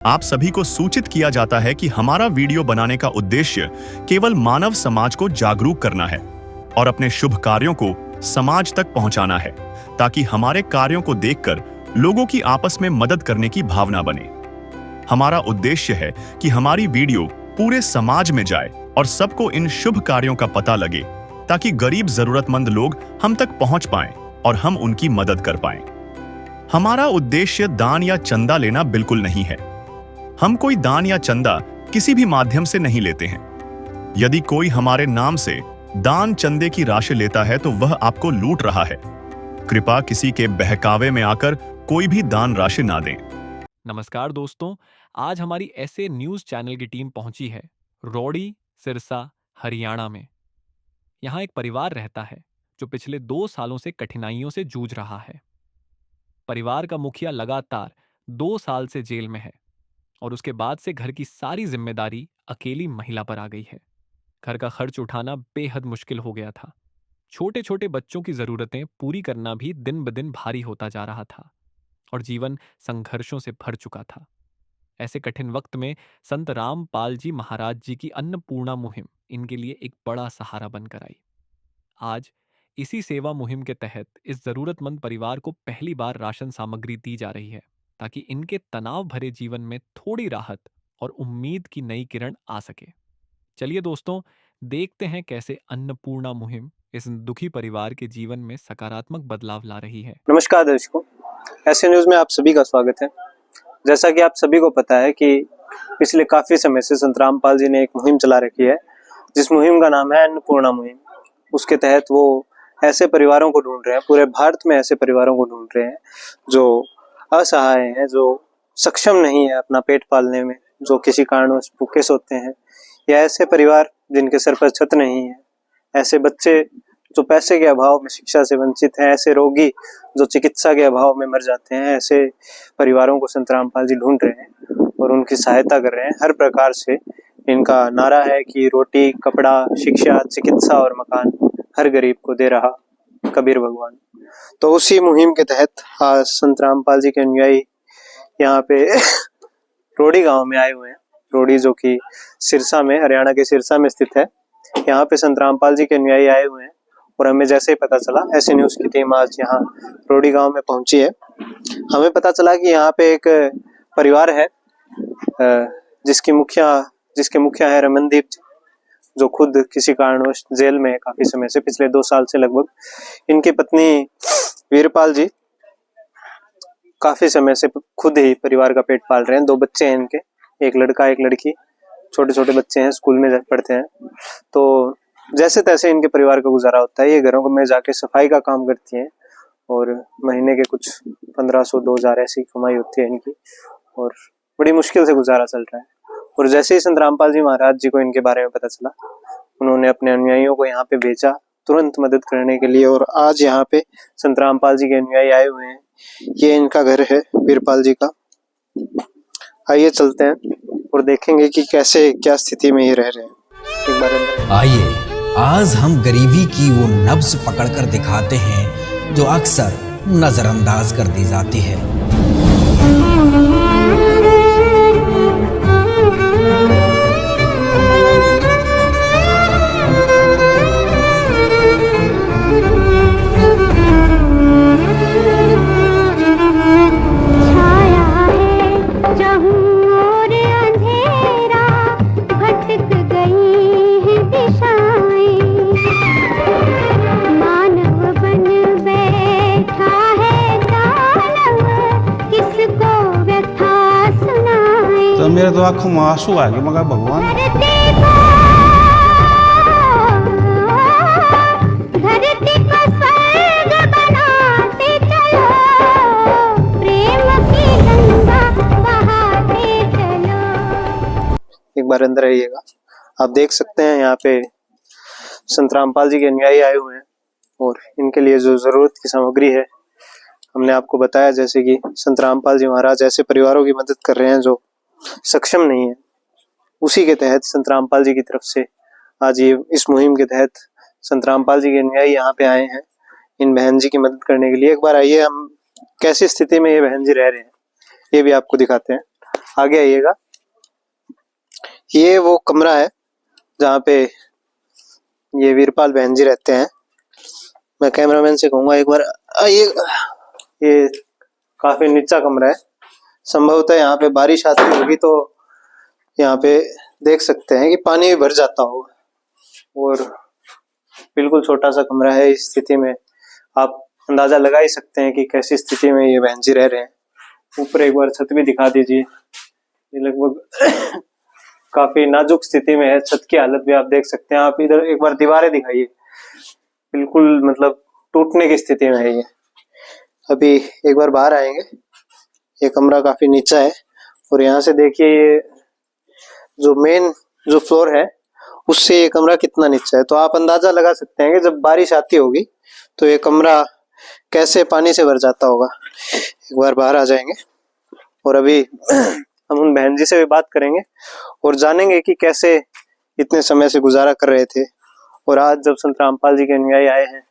आप सभी को सूचित किया जाता है कि हमारा वीडियो बनाने का उद्देश्य केवल मानव समाज को जागरूक करना है और अपने शुभ कार्यों को समाज तक पहुंचाना है, ताकि हमारे कार्यों को देखकर लोगों की आपस में मदद करने की भावना बने। हमारा उद्देश्य है कि हमारी वीडियो पूरे समाज में जाए और सबको इन शुभ कार्यों का पता लगे, ताकि गरीब जरूरतमंद लोग हम तक पहुंच पाएं और हम उनकी मदद कर पाएं। हमारा उद्देश्य दान या चंदा लेना बिल्कुल नहीं है। हम कोई दान या चंदा किसी भी माध्यम से नहीं लेते हैं। यदि कोई हमारे नाम से दान चंदे की राशि लेता है तो वह आपको लूट रहा है। कृपया किसी के बहकावे में आकर कोई भी दान राशि ना दें। नमस्कार दोस्तों, आज हमारी ऐसे न्यूज़ चैनल की टीम पहुंची है रोड़ी, सिरसा, हरियाणा में। यहाँ एक परिवार रहता है जो पिछले 2 सालों से कठिनाइयों से जूझ रहा है। परिवार का मुखिया लगातार 2 साल से जेल में है और उसके बाद से घर की सारी जिम्मेदारी अकेली महिला पर आ गई है। घर का खर्च उठाना बेहद मुश्किल हो गया था। छोटे छोटे बच्चों की जरूरतें पूरी करना भी दिन ब दिन भारी होता जा रहा था और जीवन संघर्षों से भर चुका था। ऐसे कठिन वक्त में संत रामपाल जी महाराज जी की अन्नपूर्णा मुहिम इनके लिए एक बड़ा सहारा बनकर आई। आज इसी सेवा मुहिम के तहत इस जरूरतमंद परिवार को पहली बार राशन सामग्री दी जा रही है, ताकि इनके तनाव भरे जीवन में थोड़ी राहत और उम्मीद की नई किरण आ सके। चलिए दोस्तों, देखते हैं कैसे अन्नपूर्णा मुहिम इस दुखी परिवार के जीवन में सकारात्मक बदलाव ला रही है। नमस्कार दर्शकों, ऐसे न्यूज में आप सभी का स्वागत है। जैसा कि आप सभी को पता है कि पिछले काफी समय से संत रामपाल जी ने एक मुहिम चला रखी है, जिस मुहिम का नाम है अन्नपूर्णा मुहिम। उसके तहत वो ऐसे परिवारों को ढूंढ रहे हैं, पूरे भारत में ऐसे परिवारों को ढूंढ रहे हैं जो असहाय हैं, जो सक्षम नहीं है अपना पेट पालने में, जो किसी कारणवश भूखे सोते हैं, या ऐसे परिवार जिनके सर पर छत नहीं है, ऐसे बच्चे जो पैसे के अभाव में शिक्षा से वंचित हैं, ऐसे रोगी जो चिकित्सा के अभाव में मर जाते हैं। ऐसे परिवारों को संत रामपाल जी ढूंढ रहे हैं और उनकी सहायता कर रहे हैं हर प्रकार से। इनका नारा है कि रोटी, कपड़ा, शिक्षा, चिकित्सा और मकान हर गरीब को दे रहा कबीर भगवान। तो उसी मुहिम के तहत आज संत रामपाल जी के अनुयायी यहाँ पे रोड़ी गांव में आए हुए हैं। रोड़ी जो कि सिरसा में, हरियाणा के सिरसा में स्थित है। यहाँ पे संत रामपाल जी के अनुयायी आए हुए हैं और हमें जैसे ही पता चला, ऐसे न्यूज की टीम आज यहाँ रोड़ी गांव में पहुंची है। हमें पता चला कि यहाँ पे एक परिवार है जिसके मुखिया है रमनदीप जी, जो खुद किसी कारणवश जेल में है काफी समय से, पिछले 2 साल से लगभग। इनकी पत्नी वीरपाल जी काफी समय से खुद ही परिवार का पेट पाल रहे हैं। 2 बच्चे हैं इनके, एक लड़का एक लड़की, छोटे छोटे बच्चे हैं, स्कूल में पढ़ते हैं। तो जैसे तैसे इनके परिवार का गुजारा होता है। ये घरों में जाके सफाई का काम करती हैं और महीने के कुछ 1500-2000 ऐसी कमाई होती है इनकी, और बड़ी मुश्किल से गुजारा चल रहा है। और जैसे ही संत रामपाल जी महाराज जी को इनके बारे में पता चला, उन्होंने अपने अनुयायियों को यहाँ पे भेजा तुरंत मदद करने के लिए। और आज यहाँ पे संत रामपाल जी के अनुयायी आए हुए हैं। ये इनका घर है वीरपाल जी का। आइए चलते हैं और देखेंगे कि कैसे क्या स्थिति में ये रह रहे हैं। एक बार आइए आज हम गरीबी की वो नब्ज पकड़कर दिखाते हैं जो अक्सर नजरअंदाज कर दी जाती है। तो मेरे तो आंखों में आंसू आ गए। मगर भगवान एक बार अंदर आइएगा। आप देख सकते हैं यहाँ पे संत रामपाल जी के अनुयायी आए हुए हैं और इनके लिए जो जरूरत की सामग्री है हमने आपको बताया, जैसे कि संत रामपाल जी महाराज ऐसे परिवारों की मदद कर रहे हैं जो सक्षम नहीं है। उसी के तहत संत रामपाल जी की तरफ से आज ये इस मुहिम के तहत संत रामपाल जी के अनुयायी यहाँ पे आए हैं इन बहन जी की मदद करने के लिए। एक बार आइए हम कैसी स्थिति में ये बहन जी रह रहे हैं ये भी आपको दिखाते हैं। आगे आइएगा। ये वो कमरा है जहाँ पे ये वीरपाल बहन जी रहते हैं। मैं कैमरामैन से कहूँगा एक बार आइएगा। ये काफी नीचा कमरा है, संभवतः यहाँ पे बारिश आती होगी तो यहाँ पे देख सकते हैं कि पानी भी भर जाता होगा। और बिल्कुल छोटा सा कमरा है। इस स्थिति में आप अंदाजा लगा ही सकते हैं कि कैसी स्थिति में ये बहन जी रह रहे हैं। ऊपर एक बार छत भी दिखा दीजिए। ये लगभग काफी नाजुक स्थिति में है। छत की हालत भी आप देख सकते हैं। आप इधर एक बार दीवारें दिखाइए, बिल्कुल मतलब टूटने की स्थिति में है ये। अभी एक बार बाहर आएंगे। ये कमरा काफी नीचा है और यहाँ से देखिए ये जो मेन जो फ्लोर है उससे ये कमरा कितना नीचा है। तो आप अंदाजा लगा सकते हैं कि जब बारिश आती होगी तो ये कमरा कैसे पानी से भर जाता होगा। एक बार बाहर आ जाएंगे और अभी हम उन बहन जी से भी बात करेंगे और जानेंगे कि कैसे इतने समय से गुजारा कर रहे थे और आज जब संत रामपाल जी के अनुयायी आए हैं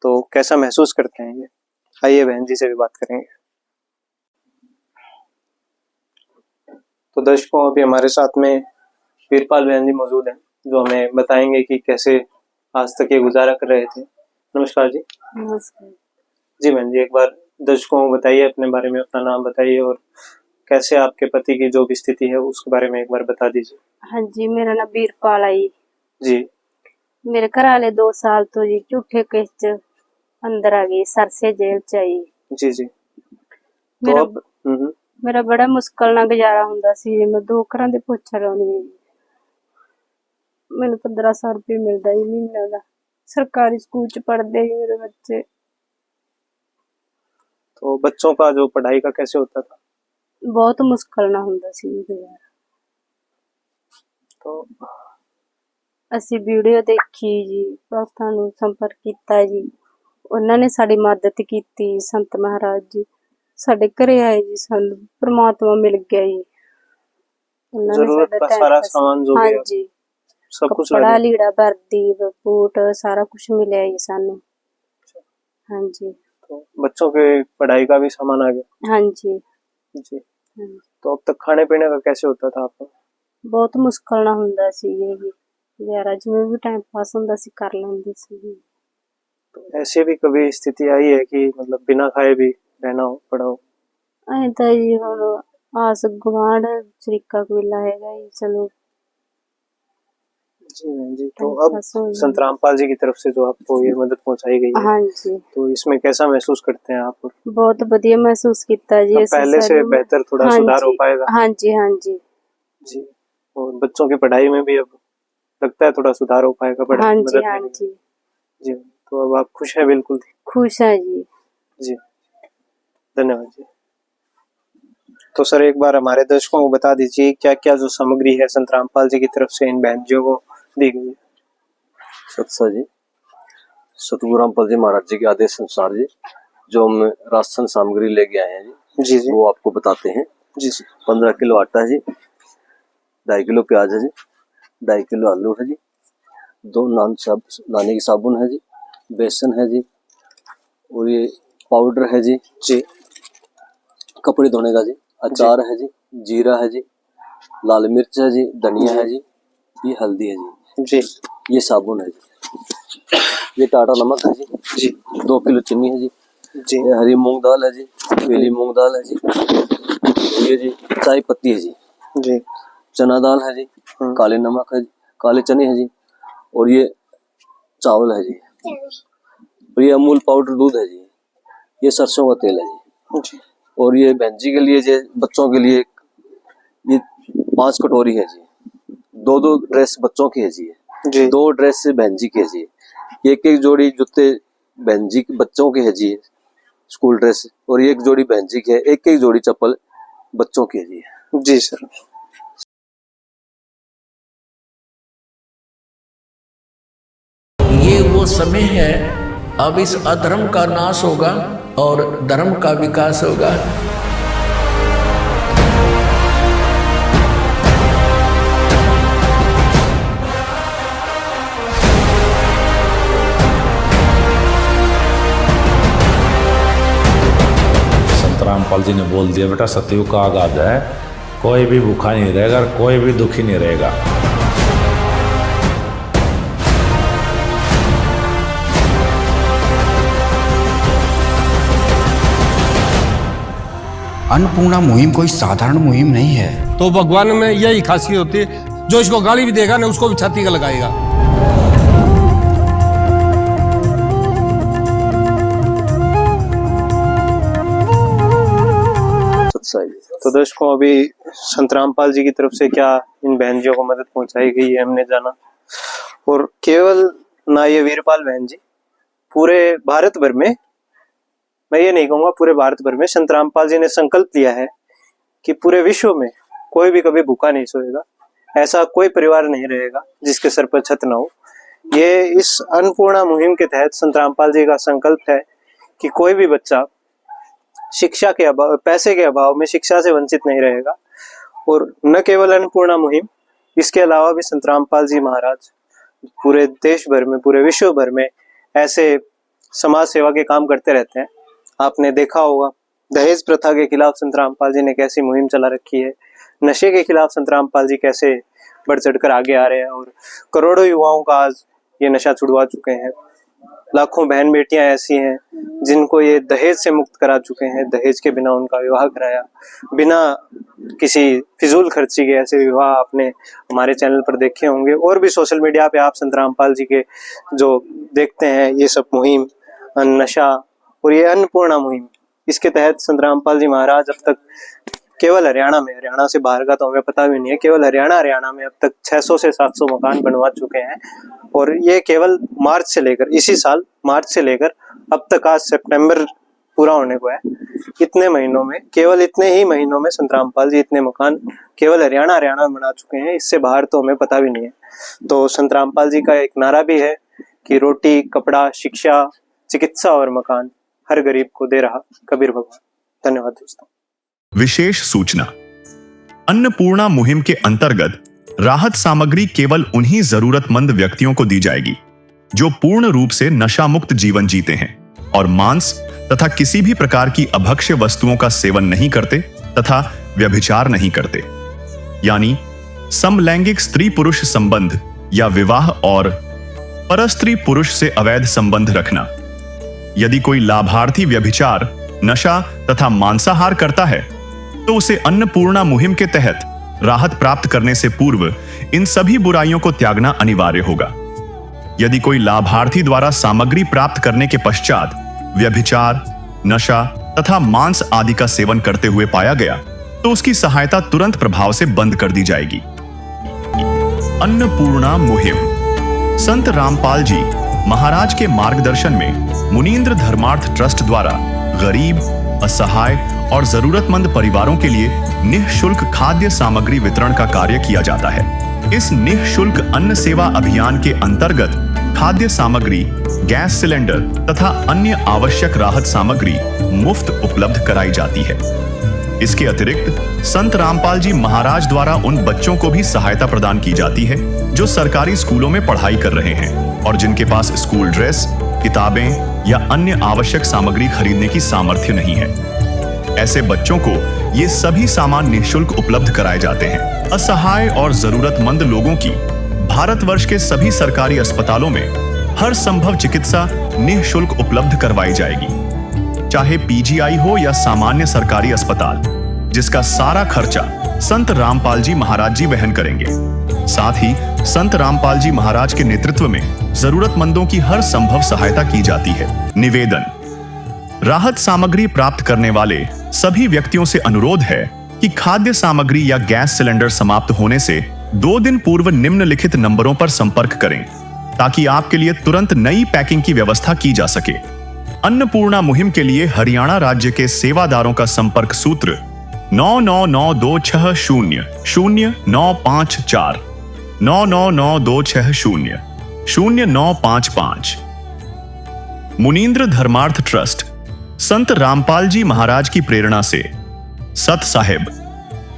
तो कैसा महसूस करते हैं ये। आइए बहन जी से भी बात करेंगे। तो दर्शकों, अभी हमारे साथ में वीरपाल बहन जी मौजूद हैं जो हमें बताएंगे कि कैसे आज तक ये गुजारा कर रहे थे। नमस्कार जी। नमस्कार जी बहन जी, एक बार दर्शकों को बताइए अपने बारे में, अपना नाम बताइए और कैसे आपके पति की जो भी स्थिति है उसके बारे में एक बार बता दीजिए। हाँ जी, मेरा नाम वीरपाल आई जी। मेरे घर वाले 2 साल तो जी झूठे केस च अंदर आ गई, सरसे जेल च आई जी जी। तो मेरा अब मेरा बड़ा मुश्किल ਨਾਲ गुजारा ਹੁੰਦਾ ਸੀ। मैं 2 ਘਰਾਂ ਦੇ ਪੋਚਾ ਲਾਉਣੀ ਹੈ। ਮੈਨੂੰ 1500 ਰੁਪਏ ਮਿਲਦਾ ਜੀ ਮਹੀਨੇ ਦਾ। ਸਰਕਾਰੀ ਸਕੂਲ ਚ ਪੜ੍ਹਦੇ ਜੀ ਮੇਰੇ ਬੱਚੇ। तो बच्चों का जो पढ़ाई का कैसे होता था? ਬਹੁਤ ਮੁਸ਼ਕਿਲ ਨਾਲ ਹੁੰਦਾ ਸੀ ਜੀ ਗੁਜ਼ਾਰਾ। तो ਅਸੀਂ ਵੀਡੀਓ ਦੇਖੀ ਜੀ, ਭਗਤਾਂ ਨੂੰ ਸੰਪਰਕ ਕੀਤਾ ਜੀ, ਉਹਨਾਂ ਨੇ ਸਾਡੀ ਮਦਦ ਕੀਤੀ। ਸੰਤ ਮਹਾਰਾਜ ਜੀ ਸਾਡੇ ਘਰੇ ਆਏ जी, ਸਾਨੂੰ परमात्मा मिल गया जी। उन्होंने जरूरत साडा का टाइम सारा पास- सामान जो भी हाँ है, जी, सब कुछ कपड़ा लगा लीड़ा वर्दी बूट सारा कुछ मिले जी सानू। हाँ जी तो बच्चों के पढ़ाई का भी सामान आ गया। हाँ जी जी। हाँ जी। तो अब तक खाने पीने का कैसे होता था आपको? बहुत मुश्किल ना हुंदा सी जी गुजारा, जिवें भी टाइम पास हुंदा सी कर लैंदे सी जी। तो ऐसे भी कभी स्थिति आई है कि मतलब बिना खाए भी रहना हो पड़ा हो? ऐ तां जी हुण आस गुआंढ शरीका कोईला हैगा जी, चलो जी बहन जी। तो टाइम अब पास हो संत जाए। रामपाल जी की तरफ से जो आपको ये मदद पहुंचाई गई है, हाँ जी, तो इसमें कैसा महसूस करते हैं आप? बहुत बढ़िया महसूस किया जी। अब असीं पहले से सानू- बेहतर थोड़ा हाँ सुधार हो जी, पाएगा? हाँ जी हाँ जी जी। और बच्चों की पढ़ाई में भी अब लगता है थोड़ा सुधार हो पाएगा, हाँ पढ़ाई जी मदद हाँ मिलेगी। जी, जी। तो अब आप खुश हैं? बिल्कुल खुश है जी। जी, धन्यवाद जी। तो सर एक बार हमारे दर्शकों को बता दीजिए क्या क्या जो सामग्री है संत रामपाल जी की तरफ से इन बहनजियों को दी गई है। सत्सा जी, सतगुरु रामपाल जी महाराज जी के आदेश अनुसार जी जो हम राशन सामग्री लेके आए हैं जी जी वो आपको बताते हैं। जी जी 15 किलो आटा है जी, 2.5 किलो प्याज है जी, 2.5 किलो आलू है जी, 2 नाने की साबुन है जी, बेसन है जी, और ये पाउडर है जी, जी कपड़े धोने का जी, अचार है जी, जीरा है जी, लाल मिर्च है जी, धनिया है जी, ये हल्दी है जी, जी ये साबुन है जी, ये टाटा नमक है जी, जी 2 किलो चीनी है जी, जी ये हरी मूंग दाल है जी, पीली मूंग दाल है जी, ये जी चाय पत्ती है जी, जी चना दाल है जी, काले नमक है जी, काले चने हैं जी, और ये चावल है जी, और ये अमूल पाउडर दूध है जी, ये सरसों का तेल है जी, जी और ये बहनजी के लिए जे बच्चों के लिए ये 5 कटोरी है जी, 2 ड्रेस बच्चों की है जी, जी 2 ड्रेस बहनजी की है जी, एक जोड़ी जूते बहनजी बच्चों के है जी स्कूल ड्रेस, और एक जोड़ी बहनजी की है, एक जोड़ी चप्पल बच्चों की है जी। जी सर। ये वो समय है, अब इस अधर्म का नाश होगा और धर्म का विकास होगा। संत रामपाल जी ने बोल दिया बेटा सतयुग का आगाज है, कोई भी भूखा नहीं रहेगा और कोई भी दुखी नहीं रहेगा। अन्नपूर्णा मुहिम कोई साधारण मुहिम नहीं है। तो भगवान में यही खासियत होती है, जो इसको गाली भी देगा ना उसको भी छाती का लगाएगा। तो दर्शकों, अभी संत रामपाल जी की तरफ से क्या इन बहन जियों को मदद पहुंचाई गई है हमने जाना। और केवल ना ये वीरपाल बहन जी, पूरे भारत भर में, मैं ये नहीं कहूंगा पूरे भारत भर में, संत रामपाल जी ने संकल्प लिया है कि पूरे विश्व में कोई भी कभी भूखा नहीं सोएगा, ऐसा कोई परिवार नहीं रहेगा जिसके सर पर छत ना हो। ये इस अन्नपूर्णा मुहिम के तहत संत रामपाल जी का संकल्प है कि कोई भी बच्चा शिक्षा के अभाव, पैसे के अभाव में शिक्षा से वंचित नहीं रहेगा। और न केवल अन्नपूर्णा मुहिम, इसके अलावा भी संत रामपाल जी महाराज पूरे देश भर में, पूरे विश्व भर में ऐसे समाज सेवा के काम करते रहते हैं। आपने देखा होगा दहेज प्रथा के खिलाफ संत रामपाल जी ने कैसी मुहिम चला रखी है, नशे के खिलाफ संत रामपाल जी कैसे बढ़ चढ़कर आगे आ रहे हैं और करोड़ों युवाओं का आज ये नशा छुड़वा चुके हैं। लाखों बहन बेटियां ऐसी हैं जिनको ये दहेज से मुक्त करा चुके हैं, दहेज के बिना उनका विवाह कराया, बिना किसी फिजूल खर्ची के ऐसे विवाह आपने हमारे चैनल पर देखे होंगे। और भी सोशल मीडिया पे आप संत रामपाल जी के जो देखते हैं ये सब मुहिम, नशा और ये अन्नपूर्णा मुहिम, इसके तहत संत रामपाल जी महाराज अब तक केवल हरियाणा से बाहर का तो हमें पता भी नहीं है, केवल हरियाणा में अब तक 600 से 700 मकान बनवा चुके हैं। और ये केवल मार्च से लेकर, इसी साल मार्च से लेकर अब तक आज सितंबर पूरा होने को है, इतने महीनों में, केवल इतने ही महीनों में संत रामपाल जी इतने मकान केवल हरियाणा में बना चुके हैं। इससे बाहर तो हमें पता भी नहीं है। तो संत रामपाल जी का एक नारा भी है कि रोटी, कपड़ा, शिक्षा, चिकित्सा और मकान हर गरीब को दे रहा कबीर भगवान। धन्यवाद दोस्तों। विशेष सूचना, अन्नपूर्णा मुहिम के अंतर्गत राहत सामग्री केवल उन्हीं जरूरतमंद व्यक्तियों को दी जाएगी जो पूर्ण रूप से नशा मुक्त जीवन जीते हैं और मांस तथा किसी भी प्रकार की अभक्ष्य वस्तुओं का सेवन नहीं करते तथा व्यभिचार नहीं करते, यानी समलैंगिक स्त्री पुरुष संबंध या विवाह और परस्त्री पुरुष से अवैध संबंध रखना। यदि कोई लाभार्थी व्यभिचार, नशा तथा मांसाहार करता है तो उसे अन्नपूर्णा मुहिम के तहत राहत प्राप्त करने से पूर्व इन सभी बुराइयों को त्यागना अनिवार्य होगा। यदि कोई लाभार्थी द्वारा सामग्री प्राप्त करने के पश्चात व्यभिचार, नशा तथा मांस आदि का सेवन करते हुए पाया गया तो उसकी सहायता तुरंत प्रभाव से बंद कर दी जाएगी। अन्नपूर्णा मुहिम संत रामपाल जी महाराज के मार्गदर्शन में मुनींद्र धर्मार्थ ट्रस्ट द्वारा गरीब, असहाय और जरूरतमंद परिवारों के लिए निःशुल्क खाद्य सामग्री वितरण का कार्य किया जाता है। इस निःशुल्क अन्न सेवा अभियान के अंतर्गत खाद्य सामग्री, गैस सिलेंडर तथा अन्य आवश्यक राहत सामग्री मुफ्त उपलब्ध कराई जाती है। इसके अतिरिक्त संत रामपाल जी महाराज द्वारा उन बच्चों को भी सहायता प्रदान की जाती है जो सरकारी स्कूलों में पढ़ाई कर रहे हैं और जिनके पास स्कूल ड्रेस, किताबें या अन्य आवश्यक सामग्री खरीदने की सामर्थ्य नहीं है। ऐसे बच्चों को ये सभी सामान निःशुल्क उपलब्ध कराए जाते हैं। असहाय और जरूरतमंद लोगों की भारतवर्ष के सभी सरकारी अस्पतालों में हर संभव चिकित्सा निःशुल्क उपलब्ध करवाई जाएगी, चाहे पीजीआई हो या सामान्य सरकारी अस्पताल, जिसका सारा खर्चा संत रामपाल जी महाराज जी वहन करेंगे। साथ ही संत रामपाल जी महाराज के नेतृत्व में जरूरतमंदों की हर संभव सहायता की जाती है। निवेदन, राहत सामग्री प्राप्त करने वाले सभी व्यक्तियों से अनुरोध है कि खाद्य सामग्री या गैस सिलेंडर समाप्त होने से 2 दिन पूर्व निम्नलिखित नंबरों पर संपर्क करें ताकि आपके लिए तुरंत नई पैकिंग की व्यवस्था की जा सके। अन्नपूर्णा मुहिम के लिए हरियाणा राज्य के सेवादारों का संपर्क सूत्र 9992600954 9992600955। मुनींद्र धर्मार्थ ट्रस्ट संत रामपाल जी महाराज की प्रेरणा से सत साहिब